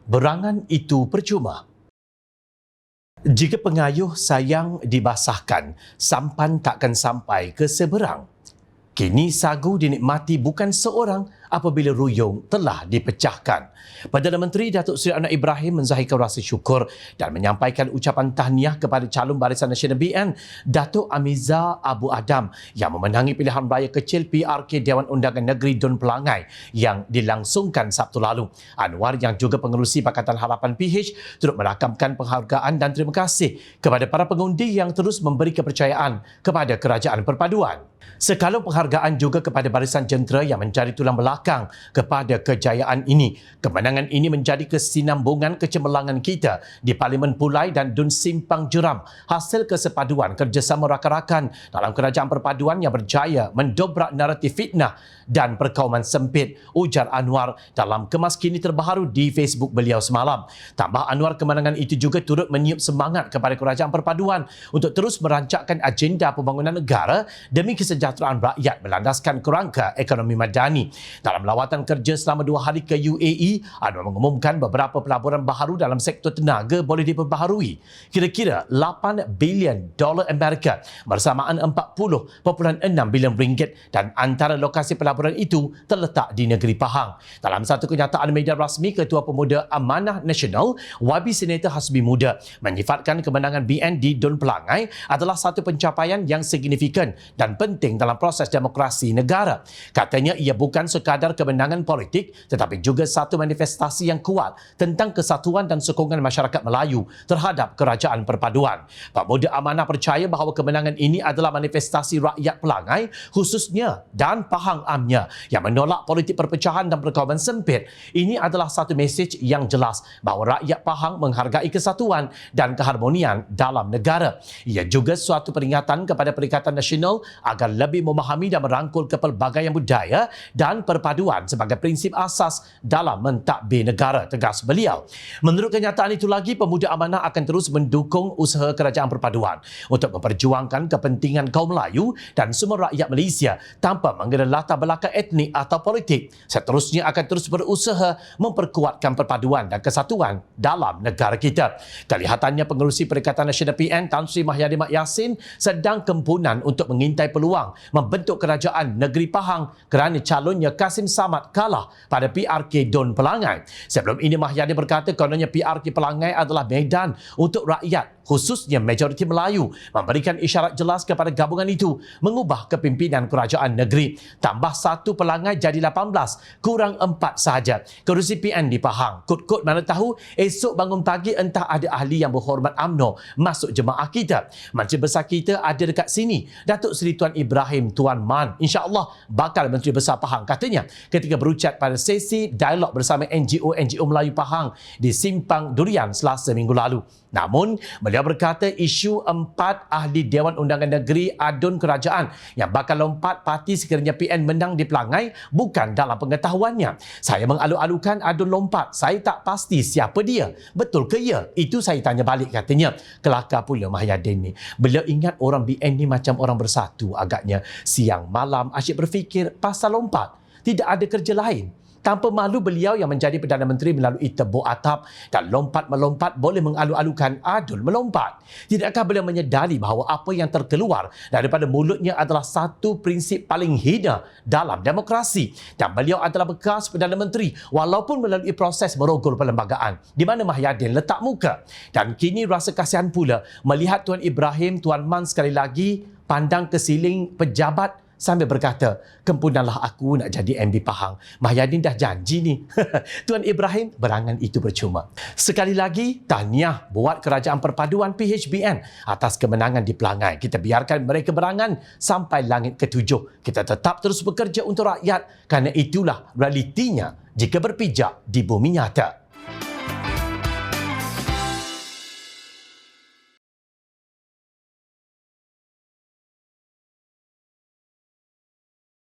berangan itu percuma. Jika pengayuh sayang dibasahkan, sampan takkan sampai ke seberang. Kini sagu dinikmati bukan seorang apabila ruyung telah dipecahkan. Perdana Menteri Datuk Seri Anwar Ibrahim menzahirkan rasa syukur dan menyampaikan ucapan tahniah kepada calon Barisan Nasional BN, Datuk Amiza Abu Adam yang memenangi pilihan raya kecil PRK Dewan Undangan Negeri Dun Pelangai yang dilangsungkan Sabtu lalu. Anwar yang juga pengerusi Pakatan Harapan PH turut merakamkan penghargaan dan terima kasih kepada para pengundi yang terus memberi kepercayaan kepada Kerajaan Perpaduan. Sekalung penghargaan juga kepada Barisan Jentera yang menjadi tulang belakang kepada kejayaan ini. Kemenangan ini menjadi kesinambungan kecemerlangan kita di Parlimen Pulai dan Dun Simpang Jeram, hasil kesepaduan kerjasama rakan-rakan dalam Kerajaan Perpaduan yang berjaya mendobrak naratif fitnah dan perkauman sempit, ujar Anwar dalam kemas kini terbaru di Facebook beliau semalam. Tambah Anwar, kemenangan itu juga turut meniup semangat kepada Kerajaan Perpaduan untuk terus merancangkan agenda pembangunan negara demi kesejahteraan rakyat berlandaskan kerangka ekonomi madani. Dalam lawatan kerja selama 2 hari ke UAE, Anwar mengumumkan beberapa pelaburan baharu dalam sektor tenaga boleh diperbaharui. Kira-kira $8 bilion Amerika bersamaan 40.6 bilion ringgit, dan antara lokasi pelaburan itu terletak di negeri Pahang. Dalam satu kenyataan media rasmi, Ketua Pemuda Amanah Nasional YB Senator Hasbi Muda menyifatkan kemenangan BN di Dun Pelangai adalah satu pencapaian yang signifikan dan penting dalam proses demokrasi negara. Katanya ia bukan sekadar kemenangan politik tetapi juga satu manifestasi yang kuat tentang kesatuan dan sokongan masyarakat Melayu terhadap Kerajaan Perpaduan. Pemuda Amanah percaya bahawa kemenangan ini adalah manifestasi rakyat Pelangai khususnya dan Pahang amnya yang menolak politik perpecahan dan perkauman sempit. Ini adalah satu mesej yang jelas bahawa rakyat Pahang menghargai kesatuan dan keharmonian dalam negara. Ia juga suatu peringatan kepada Perikatan Nasional agar lebih memahami dan merangkul kepelbagaian budaya dan perpaduan sebagai prinsip asas dalam mentadbir negara, tegas beliau. Menurut kenyataan itu lagi, Pemuda Amanah akan terus mendukung usaha Kerajaan Perpaduan untuk memperjuangkan kepentingan kaum Melayu dan semua rakyat Malaysia tanpa mengira latar belakang etnik atau politik. Seterusnya akan terus berusaha memperkuatkan perpaduan dan kesatuan dalam negara kita. Kelihatannya pengerusi Perikatan Nasional PN Tan Sri Mahyadi Mat Yassin sedang kempunan untuk mengintai peluang membentuk kerajaan negeri Pahang kerana calonnya Kasim Samad kalah pada PRK Dun Pelangai. Sebelum ini Mahyadi berkata kononnya PRK Pelangai adalah medan untuk rakyat, khususnya majoriti Melayu, memberikan isyarat jelas kepada gabungan itu mengubah kepimpinan kerajaan negeri. Tambah 1 Pelangai jadi 18, kurang 4 sahaja. Kerusi PN di Pahang. Kut-kut mana tahu esok bangun pagi entah ada ahli yang berhormat UMNO masuk jemaah kita. Menteri Besar kita ada dekat sini, Datuk Seri Tuan Ibrahim Tuan Man, insya-Allah bakal Menteri Besar Pahang, katanya ketika berucap pada sesi dialog bersama NGO Melayu Pahang di Simpang Durian Selasa minggu lalu. Namun, beliau berkata isu 4 ahli Dewan Undangan Negeri adun kerajaan yang bakal lompat parti sekiranya PN menang di Pelangai bukan dalam pengetahuannya. Saya mengalu-alukan adun lompat, saya tak pasti siapa dia. Betul ke ya? Itu saya tanya balik, katanya. Kelakar pula Mahyadin ni. Beliau ingat orang BN ni macam orang bersatu agaknya. Siang malam asyik berfikir pasal lompat. Tidak ada kerja lain. Tanpa malu beliau yang menjadi Perdana Menteri melalui tebuk atap dan lompat-melompat boleh mengalu-alukan adun melompat. Tidakkah beliau menyedari bahawa apa yang terkeluar daripada mulutnya adalah satu prinsip paling hina dalam demokrasi? Dan beliau adalah bekas Perdana Menteri walaupun melalui proses merogol perlembagaan di mana Mahyadin letak muka. Dan kini rasa kasihan pula melihat Tuan Ibrahim Tuan Man sekali lagi pandang ke siling pejabat sambil berkata, kempunanlah aku nak jadi MB Pahang. Mahyadin dah janji ni. Tuan Ibrahim, berangan itu percuma. Sekali lagi, tahniah buat Kerajaan Perpaduan PHBN atas kemenangan di Pelangai. Kita biarkan mereka berangan sampai langit ketujuh. Kita tetap terus bekerja untuk rakyat kerana itulah realitinya jika berpijak di bumi nyata.